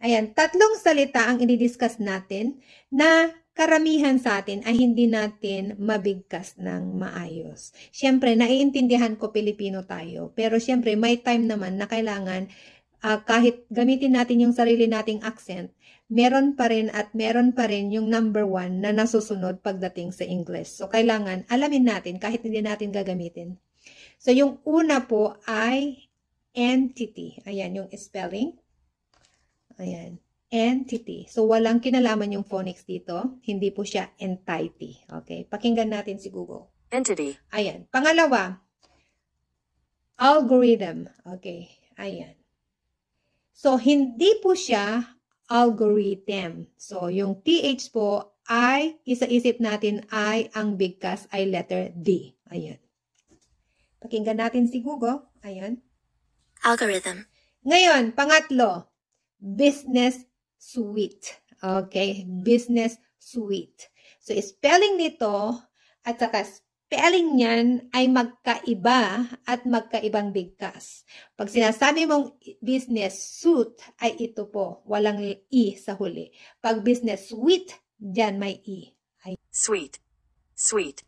Ayan, tatlong salita ang i-discuss natin na karamihan sa atin ay hindi natin mabigkas ng maayos. Siyempre, naiintindihan ko Pilipino tayo, pero siyempre may time naman na kailangan kahit gamitin natin yung sarili nating accent, meron pa rin at meron pa rin yung number one na nasusunod pagdating sa English. So, kailangan alamin natin kahit hindi natin gagamitin. So, yung una po ay entity. Ayan, yung spelling. Ayan, entity. So, walang kinalaman yung phonics dito. Hindi po siya entity. Okay, pakinggan natin si Google. Entity. Ayan. Pangalawa, algorithm. Okay, ayan. So, hindi po siya algorithm. So, yung TH po ay, isa-isip natin ay, ang bigkas ay letter D. Ayan. Pakinggan natin si Google. Ayan. Algorithm. Ngayon, pangatlo, business suite. Okay, business suite. So, spelling nito at saka spelling niyan ay magkaiba at magkaibang bigkas. Pag sinasabi mong business suite ay ito po, walang E sa huli. Pag business suite, dyan may E. Sweet. Sweet.